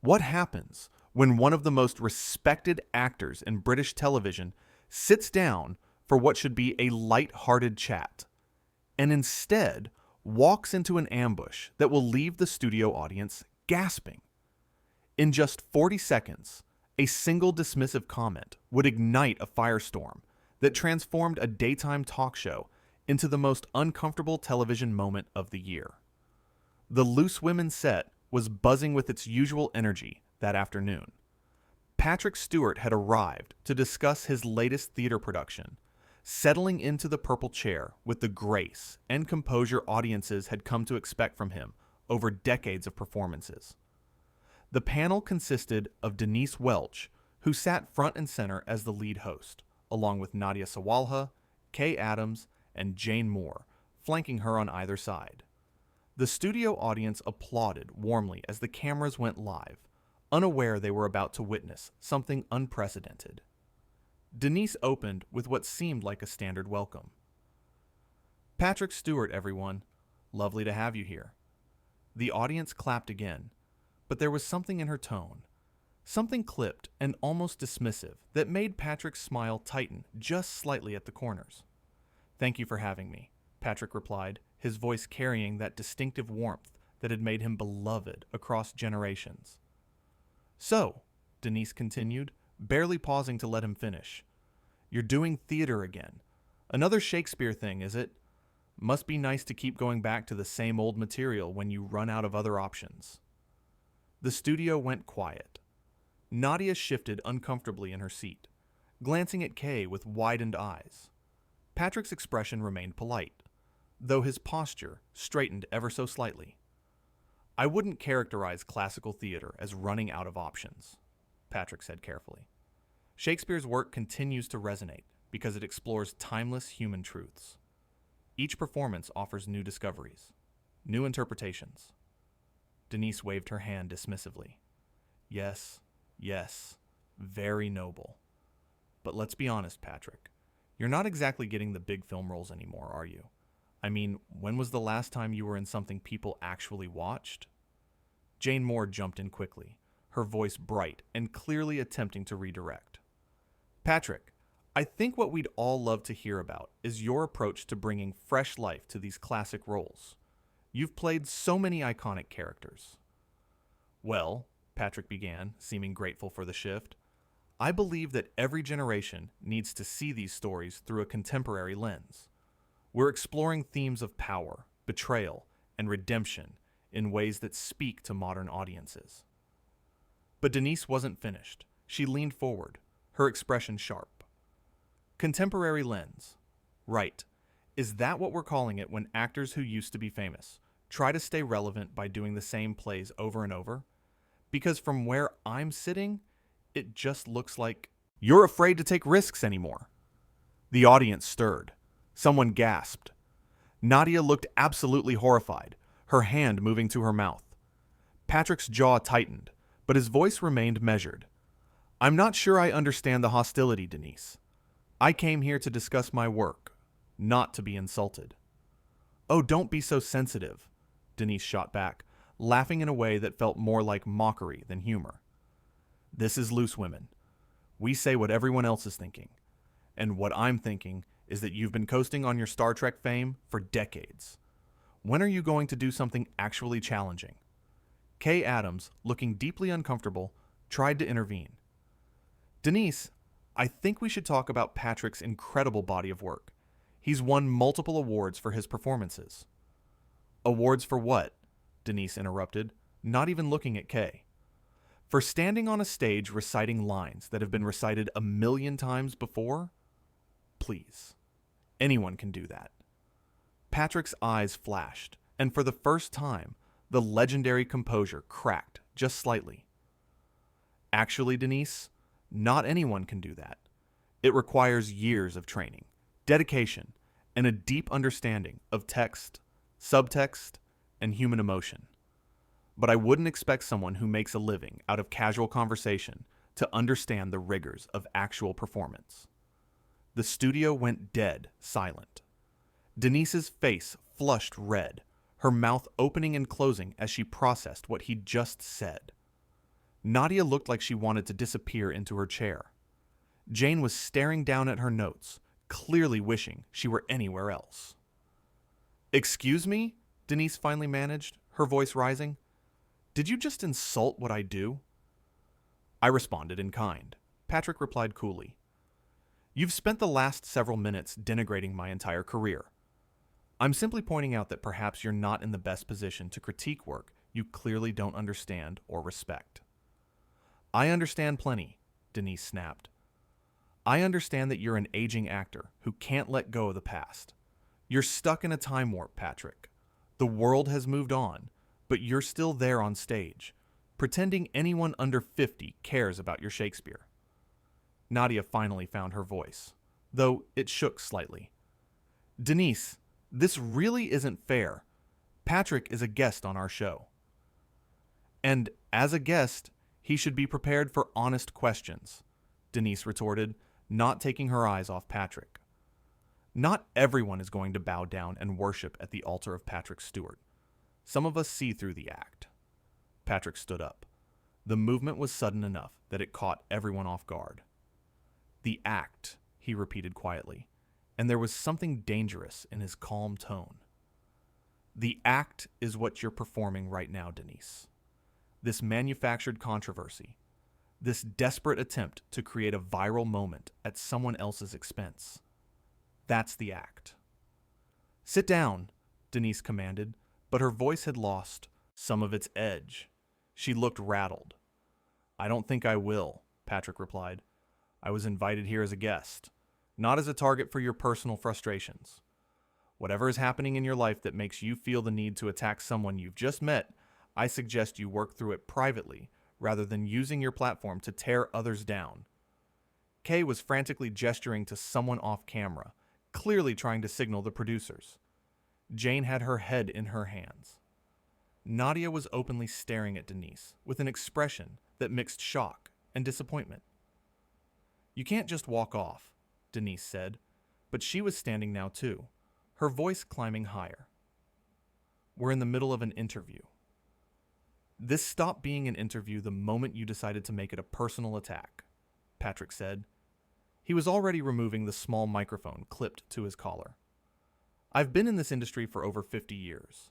What happens when one of the most respected actors in British television sits down for what should be a light-hearted chat and instead walks into an ambush that will leave the studio audience gasping? In just 40 seconds, a single dismissive comment would ignite a firestorm that transformed a daytime talk show into the most uncomfortable television moment of the year. The Loose Women set was buzzing with its usual energy that afternoon. Patrick Stewart had arrived to discuss his latest theater production, settling into the purple chair with the grace and composure audiences had come to expect from him over decades of performances. The panel consisted of Denise Welch, who sat front and center as the lead host, along with Nadia Sawalha, Kay Adams, and Jane Moore, flanking her on either side. The studio audience applauded warmly as the cameras went live, unaware they were about to witness something unprecedented. Denise opened with what seemed like a standard welcome. "Patrick Stewart, everyone. Lovely to have you here." The audience clapped again, but there was something in her tone, something clipped and almost dismissive, that made Patrick's smile tighten just slightly at the corners. "Thank you for having me," Patrick replied, his voice carrying that distinctive warmth that had made him beloved across generations. "So," Denise continued, barely pausing to let him finish, "you're doing theater again. Another Shakespeare thing, is it? Must be nice to keep going back to the same old material when you run out of other options." The studio went quiet. Nadia shifted uncomfortably in her seat, glancing at Kay with widened eyes. Patrick's expression remained polite, though his posture straightened ever so slightly. "I wouldn't characterize classical theater as running out of options," Patrick said carefully. "Shakespeare's work continues to resonate because it explores timeless human truths. Each performance offers new discoveries, new interpretations." Denise waved her hand dismissively. "Yes, yes, very noble. But let's be honest, Patrick. You're not exactly getting the big film roles anymore, are you? I mean, when was the last time you were in something people actually watched?" Jane Moore jumped in quickly, her voice bright and clearly attempting to redirect. "Patrick, I think what we'd all love to hear about is your approach to bringing fresh life to these classic roles. You've played so many iconic characters." "Well," Patrick began, seeming grateful for the shift, "I believe that every generation needs to see these stories through a contemporary lens. We're exploring themes of power, betrayal, and redemption in ways that speak to modern audiences." But Denise wasn't finished. She leaned forward, her expression sharp. "Contemporary lens. Right. Is that what we're calling it when actors who used to be famous try to stay relevant by doing the same plays over and over? Because from where I'm sitting, it just looks like you're afraid to take risks anymore." The audience stirred. Someone gasped. Nadia looked absolutely horrified, her hand moving to her mouth. Patrick's jaw tightened, but his voice remained measured. "I'm not sure I understand the hostility, Denise. I came here to discuss my work, not to be insulted." "Oh, don't be so sensitive," Denise shot back, laughing in a way that felt more like mockery than humor. "This is Loose Women. We say what everyone else is thinking. And what I'm thinking is that you've been coasting on your Star Trek fame for decades. When are you going to do something actually challenging?" Kay Adams, looking deeply uncomfortable, tried to intervene. "Denise, I think we should talk about Patrick's incredible body of work. He's won multiple awards for his performances." "Awards for what?" Denise interrupted, not even looking at Kay. "For standing on a stage reciting lines that have been recited 1,000,000 times before? Please. Anyone can do that." Patrick's eyes flashed, and for the first time, the legendary composure cracked just slightly. "Actually, Denise, not anyone can do that. It requires years of training, dedication, and a deep understanding of text, subtext, and human emotion. But I wouldn't expect someone who makes a living out of casual conversation to understand the rigors of actual performance." The studio went dead silent. Denise's face flushed red, her mouth opening and closing as she processed what he'd just said. Nadia looked like she wanted to disappear into her chair. Jane was staring down at her notes, clearly wishing she were anywhere else. "Excuse me?" Denise finally managed, her voice rising. "Did you just insult what I do?" I responded in kind. Patrick replied coolly. "You've spent the last several minutes denigrating my entire career. I'm simply pointing out that perhaps you're not in the best position to critique work you clearly don't understand or respect." "I understand plenty," Denise snapped. "I understand that you're an aging actor who can't let go of the past. You're stuck in a time warp, Patrick. The world has moved on, but you're still there on stage, pretending anyone under 50 cares about your Shakespeare." Nadia finally found her voice, though it shook slightly. "Denise, this really isn't fair. Patrick is a guest on our show. And as a guest, he should be prepared for honest questions," Denise retorted, not taking her eyes off Patrick. "Not everyone is going to bow down and worship at the altar of Patrick Stewart. Some of us see through the act." Patrick stood up. The movement was sudden enough that it caught everyone off guard. "The act," he repeated quietly, and there was something dangerous in his calm tone. "The act is what you're performing right now, Denise. This manufactured controversy, this desperate attempt to create a viral moment at someone else's expense. That's the act." "Sit down," Denise commanded, but her voice had lost some of its edge. She looked rattled. "I don't think I will," Patrick replied. "I was invited here as a guest, not as a target for your personal frustrations. Whatever is happening in your life that makes you feel the need to attack someone you've just met, I suggest you work through it privately rather than using your platform to tear others down." Kay was frantically gesturing to someone off camera, clearly trying to signal the producers. Jane had her head in her hands. Nadia was openly staring at Denise with an expression that mixed shock and disappointment. "You can't just walk off," Denise said, but she was standing now too, her voice climbing higher. "We're in the middle of an interview." "This stopped being an interview the moment you decided to make it a personal attack," Patrick said. He was already removing the small microphone clipped to his collar. "I've been in this industry for over 50 years.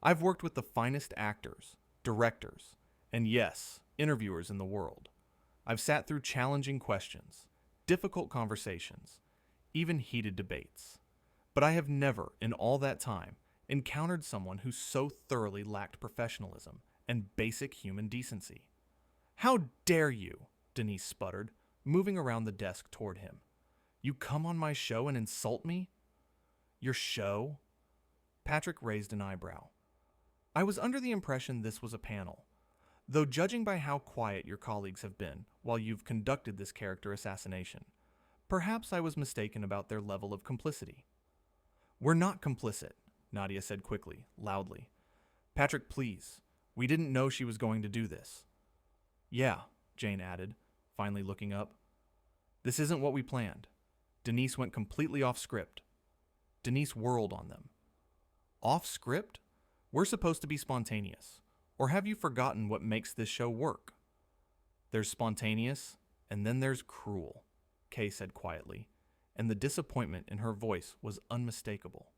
I've worked with the finest actors, directors, and yes, interviewers in the world. I've sat through challenging questions, difficult conversations, even heated debates. But I have never, in all that time, encountered someone who so thoroughly lacked professionalism and basic human decency." "How dare you?" Denise sputtered, moving around the desk toward him. "You come on my show and insult me?" "Your show?" Patrick raised an eyebrow. "I was under the impression this was a panel, though judging by how quiet your colleagues have been while you've conducted this character assassination, perhaps I was mistaken about their level of complicity." "We're not complicit," Nadia said quickly, loudly. "Patrick, please. We didn't know she was going to do this." "Yeah," Jane added, finally looking up. "This isn't what we planned. Denise went completely off script." Denise whirled on them. "Off script? We're supposed to be spontaneous. Or have you forgotten what makes this show work?" "There's spontaneous, and then there's cruel," Kay said quietly, and the disappointment in her voice was unmistakable.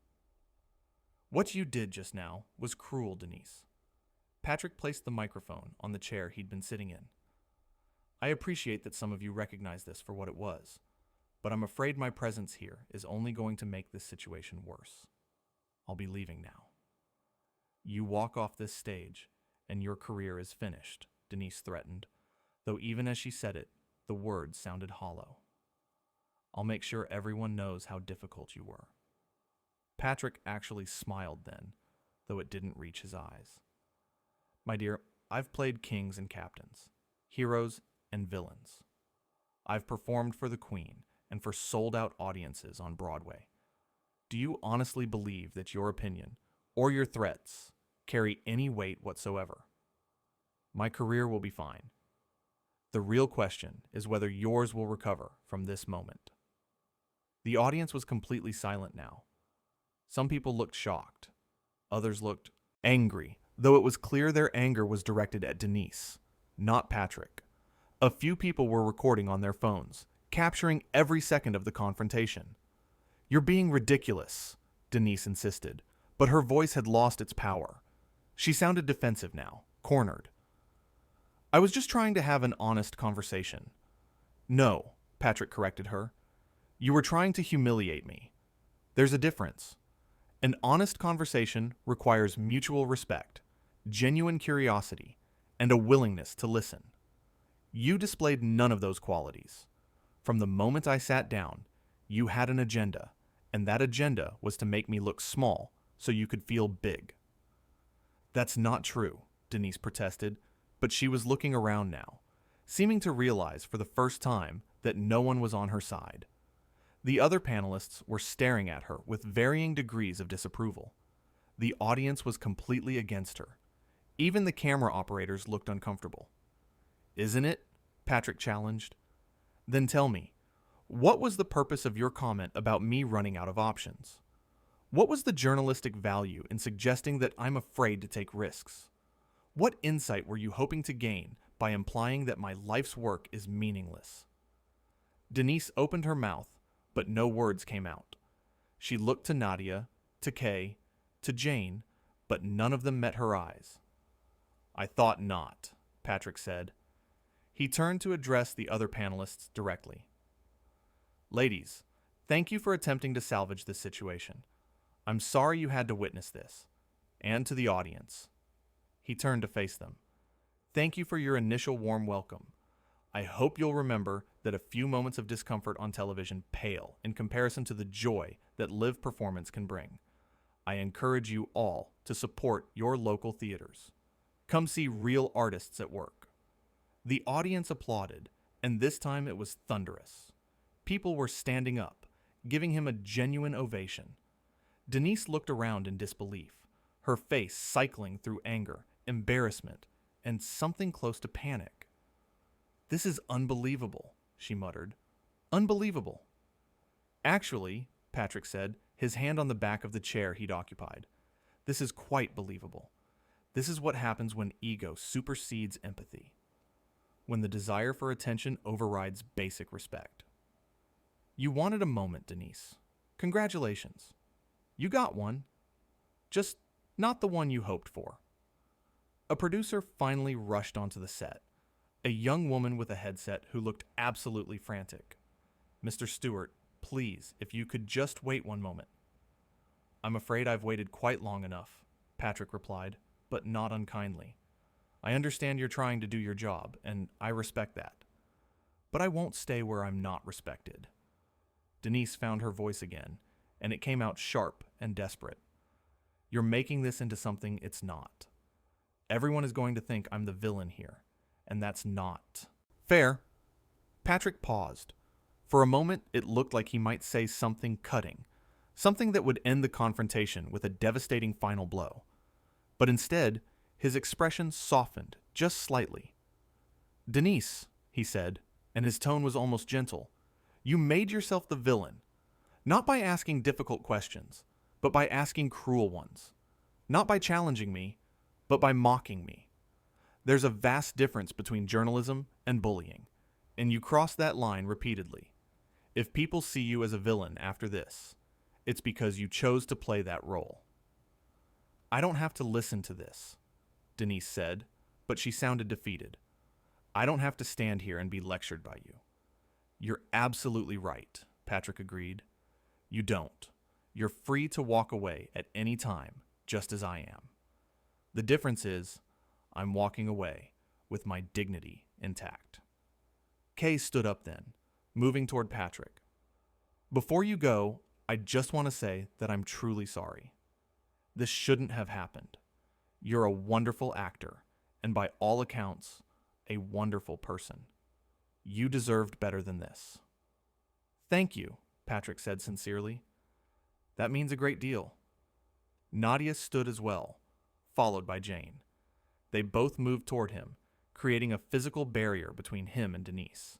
"What you did just now was cruel, Denise." Patrick placed the microphone on the chair he'd been sitting in. "I appreciate that some of you recognize this for what it was, but I'm afraid my presence here is only going to make this situation worse. I'll be leaving now." "You walk off this stage, and your career is finished," Denise threatened, though even as she said it, the words sounded hollow. "I'll make sure everyone knows how difficult you were." Patrick actually smiled then, though it didn't reach his eyes. "My dear, I've played kings and captains, heroes and villains. I've performed for the Queen and for sold-out audiences on Broadway. Do you honestly believe that your opinion, or your threats, carry any weight whatsoever? My career will be fine. The real question is whether yours will recover from this moment." The audience was completely silent now. Some people looked shocked. Others looked angry, though it was clear their anger was directed at Denise. not Patrick. A few people were recording on their phones, capturing every second of the confrontation. "You're being ridiculous," Denise insisted, but her voice had lost its power. She sounded defensive now, cornered. "I was just trying to have an honest conversation." "No," Patrick corrected her. "You were trying to humiliate me. There's a difference. An honest conversation requires mutual respect, genuine curiosity, and a willingness to listen. You displayed none of those qualities. From the moment I sat down, you had an agenda, and that agenda was to make me look small so you could feel big." "That's not true," Denise protested, but she was looking around now, seeming to realize for the first time that no one was on her side. The other panelists were staring at her with varying degrees of disapproval. The audience was completely against her. Even the camera operators looked uncomfortable. "Isn't it?" Patrick challenged. "Then tell me, what was the purpose of your comment about me running out of options? What was the journalistic value in suggesting that I'm afraid to take risks? What insight were you hoping to gain by implying that my life's work is meaningless?" Denise opened her mouth, but no words came out. She looked to Nadia, to Kay, to Jane, but none of them met her eyes. "I thought not," Patrick said. He turned to address the other panelists directly. "Ladies, thank you for attempting to salvage this situation. I'm sorry you had to witness this. And to the audience." He turned to face them. "Thank you for your initial warm welcome. I hope you'll remember that a few moments of discomfort on television pale in comparison to the joy that live performance can bring. I encourage you all to support your local theaters. Come see real artists at work." The audience applauded, and this time it was thunderous. People were standing up, giving him a genuine ovation. Denise looked around in disbelief, her face cycling through anger, embarrassment, and something close to panic. "This is unbelievable," she muttered. "Unbelievable." "Actually," Patrick said, his hand on the back of the chair he'd occupied, "this is quite believable. This is what happens when ego supersedes empathy. When the desire for attention overrides basic respect. You wanted a moment, Denise. Congratulations. You got one. Just not the one you hoped for." A producer finally rushed onto the set, a young woman with a headset who looked absolutely frantic. "Mr. Stewart, please, if you could just wait one moment." "I'm afraid I've waited quite long enough," Patrick replied, but not unkindly. "I understand you're trying to do your job, and I respect that. But I won't stay where I'm not respected." Denise found her voice again, and it came out sharp and desperate. "You're making this into something it's not. Everyone is going to think I'm the villain here, and that's not fair." Patrick paused. For a moment, it looked like he might say something cutting, something that would end the confrontation with a devastating final blow. But instead, his expression softened just slightly. "Denise," he said, and his tone was almost gentle, "you made yourself the villain, not by asking difficult questions, but by asking cruel ones. Not by challenging me, but by mocking me. There's a vast difference between journalism and bullying, and you cross that line repeatedly. If people see you as a villain after this, it's because you chose to play that role." "I don't have to listen to this," Denise said, but she sounded defeated. "I don't have to stand here and be lectured by you." "You're absolutely right," Patrick agreed. "You don't. You're free to walk away at any time, just as I am. The difference is, I'm walking away with my dignity intact." Kay stood up then, moving toward Patrick. "Before you go, I just want to say that I'm truly sorry. This shouldn't have happened. You're a wonderful actor, and by all accounts, a wonderful person. You deserved better than this." "Thank you," Patrick said sincerely. "That means a great deal." Nadia stood as well, followed by Jane. They both moved toward him, creating a physical barrier between him and Denise.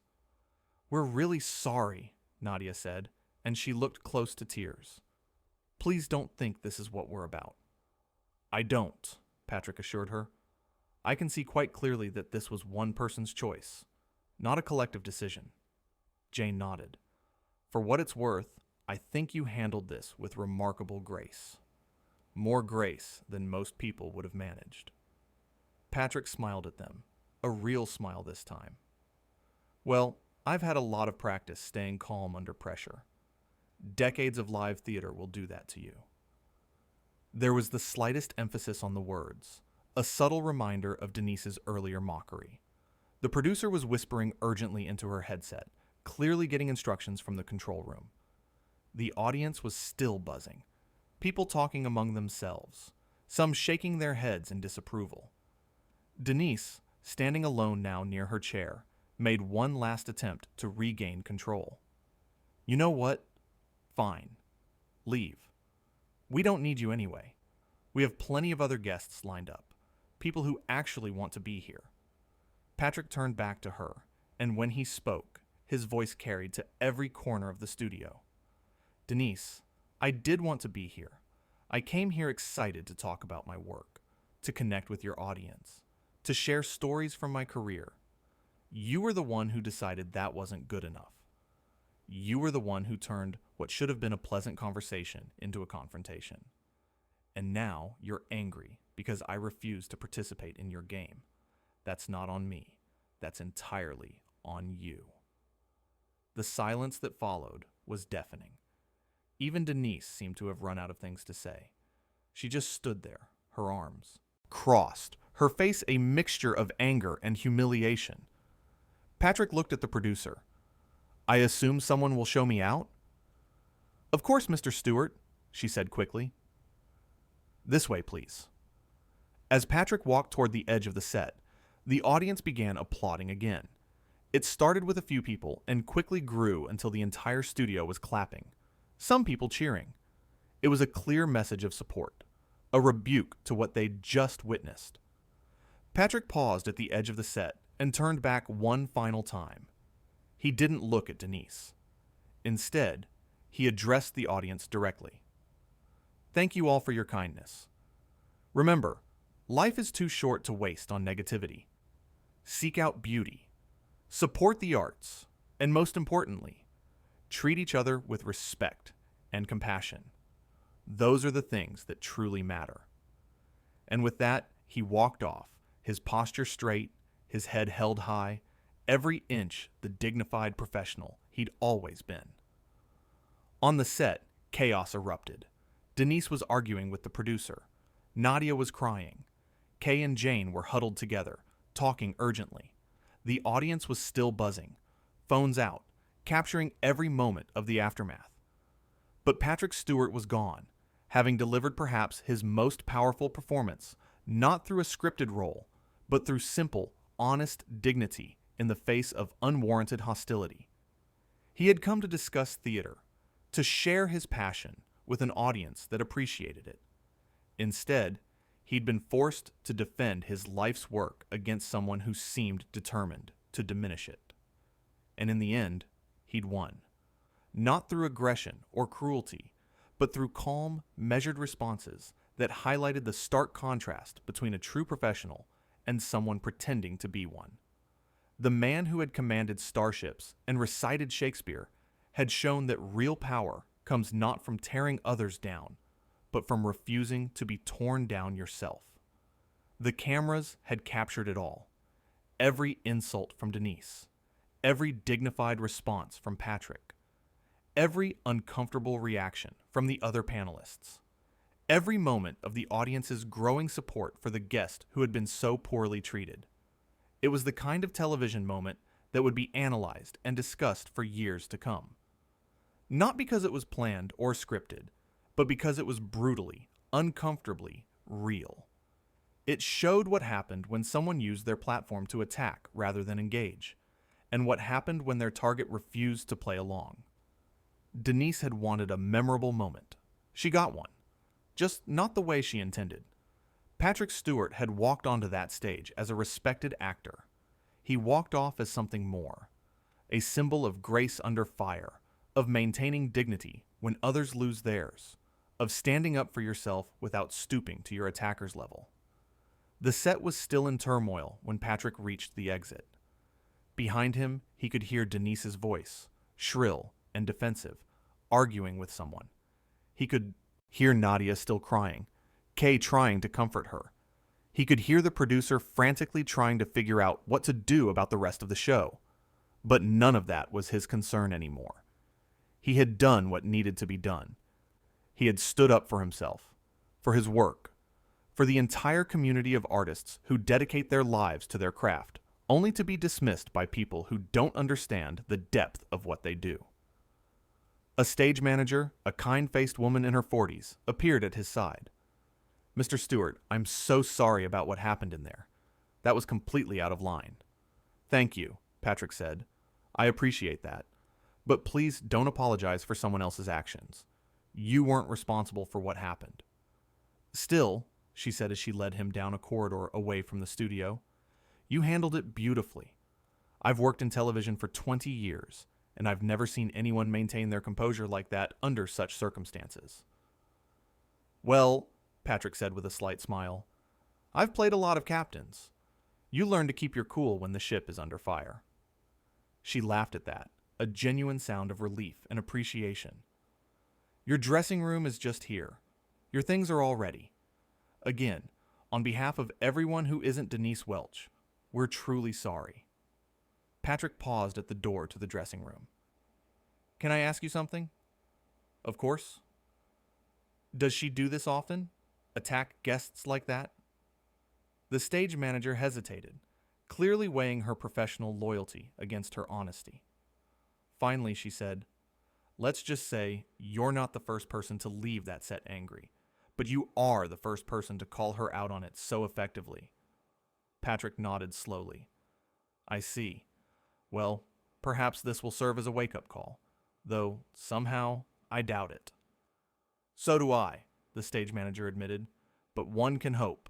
"We're really sorry," Nadia said, and she looked close to tears. "Please don't think this is what we're about." "I don't," Patrick assured her. I can see quite clearly that this was one person's choice, not a collective decision. Jane nodded. For what it's worth, I think you handled this with remarkable grace. More grace than most people would have managed. Patrick smiled at them, a real smile this time. Well, I've had a lot of practice staying calm under pressure. Decades of live theater will do that to you. There was the slightest emphasis on the words, a subtle reminder of Denise's earlier mockery. The producer was whispering urgently into her headset, clearly getting instructions from the control room. The audience was still buzzing, people talking among themselves, some shaking their heads in disapproval. Denise, standing alone now near her chair, made one last attempt to regain control. You know what? Fine. Leave. We don't need you anyway. We have plenty of other guests lined up, people who actually want to be here. Patrick turned back to her, and when he spoke, his voice carried to every corner of the studio. Denise, I did want to be here. I came here excited to talk about my work, to connect with your audience, to share stories from my career. You were the one who decided that wasn't good enough. You were the one who turned what should have been a pleasant conversation into a confrontation. And now you're angry because I refuse to participate in your game. That's not on me. That's entirely on you. The silence that followed was deafening. Even Denise seemed to have run out of things to say. She just stood there, her arms crossed, her face a mixture of anger and humiliation. Patrick looked at the producer. I assume someone will show me out? Of course, Mr. Stewart, she said quickly. This way, please. As Patrick walked toward the edge of the set, the audience began applauding again. It started with a few people and quickly grew until the entire studio was clapping, some people cheering. It was a clear message of support, a rebuke to what they'd just witnessed. Patrick paused at the edge of the set and turned back one final time. He didn't look at Denise. Instead, he addressed the audience directly. Thank you all for your kindness. Remember, life is too short to waste on negativity. Seek out beauty. Support the arts. And most importantly, treat each other with respect and compassion. Those are the things that truly matter. And with that, he walked off, his posture straight, his head held high, every inch the dignified professional he'd always been. On the set, chaos erupted. Denise was arguing with the producer. Nadia was crying. Kay and Jane were huddled together, talking urgently. The audience was still buzzing, phones out, capturing every moment of the aftermath. But Patrick Stewart was gone, having delivered perhaps his most powerful performance, not through a scripted role, but through simple, honest dignity in the face of unwarranted hostility. He had come to discuss theater, to share his passion with an audience that appreciated it. Instead, he'd been forced to defend his life's work against someone who seemed determined to diminish it. And in the end, he'd won. Not through aggression or cruelty, but through calm, measured responses that highlighted the stark contrast between a true professional and someone pretending to be one. The man who had commanded starships and recited Shakespeare had shown that real power comes not from tearing others down, but from refusing to be torn down yourself. The cameras had captured it all. Every insult from Denise, every dignified response from Patrick, every uncomfortable reaction from the other panelists, every moment of the audience's growing support for the guest who had been so poorly treated. It was the kind of television moment that would be analyzed and discussed for years to come. Not because it was planned or scripted, but because it was brutally, uncomfortably real. It showed what happened when someone used their platform to attack rather than engage, and what happened when their target refused to play along. Denise had wanted a memorable moment. She got one, just not the way she intended. Patrick Stewart had walked onto that stage as a respected actor. He walked off as something more, a symbol of grace under fire, of maintaining dignity when others lose theirs, of standing up for yourself without stooping to your attacker's level. The set was still in turmoil when Patrick reached the exit. Behind him, he could hear Denise's voice, shrill and defensive, arguing with someone. He could hear Nadia still crying, Kay trying to comfort her. He could hear the producer frantically trying to figure out what to do about the rest of the show. But none of that was his concern anymore. He had done what needed to be done. He had stood up for himself, for his work, for the entire community of artists who dedicate their lives to their craft, only to be dismissed by people who don't understand the depth of what they do. A stage manager, a kind-faced woman in her 40s, appeared at his side. "Mr. Stewart, I'm so sorry about what happened in there. That was completely out of line." "Thank you," Patrick said. "I appreciate that. But please don't apologize for someone else's actions. You weren't responsible for what happened." "Still," she said as she led him down a corridor away from the studio, "you handled it beautifully. I've worked in television for 20 years, and I've never seen anyone maintain their composure like that under such circumstances." "Well," Patrick said with a slight smile, "I've played a lot of captains. You learn to keep your cool when the ship is under fire." She laughed at that, a genuine sound of relief and appreciation. "Your dressing room is just here. Your things are all ready. Again, on behalf of everyone who isn't Denise Welch, we're truly sorry." Patrick paused at the door to the dressing room. "Can I ask you something?" "Of course." "Does she do this often? Attack guests like that?" The stage manager hesitated, clearly weighing her professional loyalty against her honesty. Finally, she said, "Let's just say you're not the first person to leave that set angry, but you are the first person to call her out on it so effectively." Patrick nodded slowly. "I see. Well, perhaps this will serve as a wake-up call, though somehow I doubt it." "So do I," the stage manager admitted, "but one can hope."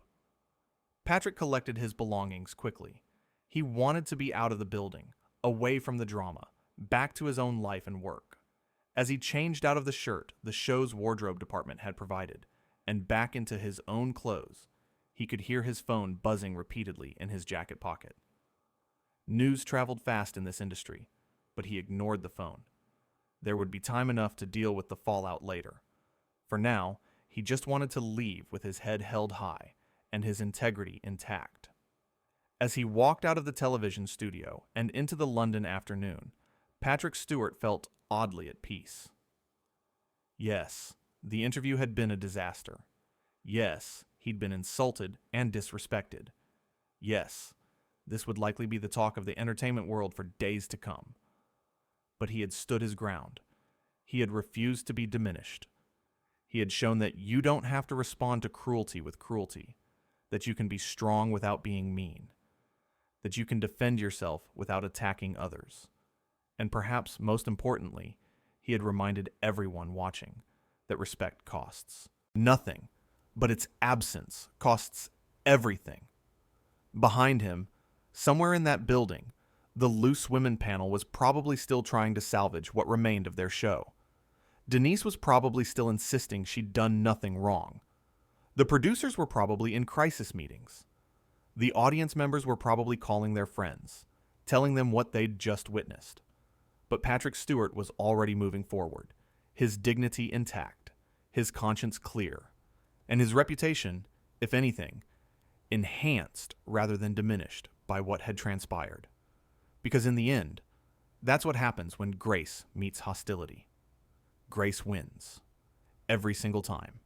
Patrick collected his belongings quickly. He wanted to be out of the building, away from the drama, back to his own life and work. As he changed out of the shirt the show's wardrobe department had provided, and back into his own clothes, he could hear his phone buzzing repeatedly in his jacket pocket. News traveled fast in this industry, but he ignored the phone. There would be time enough to deal with the fallout later. For now, he just wanted to leave with his head held high and his integrity intact. As he walked out of the television studio and into the London afternoon, Patrick Stewart felt oddly at peace. Yes, the interview had been a disaster. Yes, he'd been insulted and disrespected. Yes, this would likely be the talk of the entertainment world for days to come. But he had stood his ground. He had refused to be diminished. He had shown that you don't have to respond to cruelty with cruelty, that you can be strong without being mean, that you can defend yourself without attacking others. And perhaps most importantly, he had reminded everyone watching that respect costs. Nothing, but its absence costs everything. Behind him, somewhere in that building, the Loose Women panel was probably still trying to salvage what remained of their show. Denise was probably still insisting she'd done nothing wrong. The producers were probably in crisis meetings. The audience members were probably calling their friends, telling them what they'd just witnessed. But Patrick Stewart was already moving forward, his dignity intact, his conscience clear, and his reputation, if anything, enhanced rather than diminished by what had transpired. Because in the end, that's what happens when grace meets hostility. Grace wins. Every single time.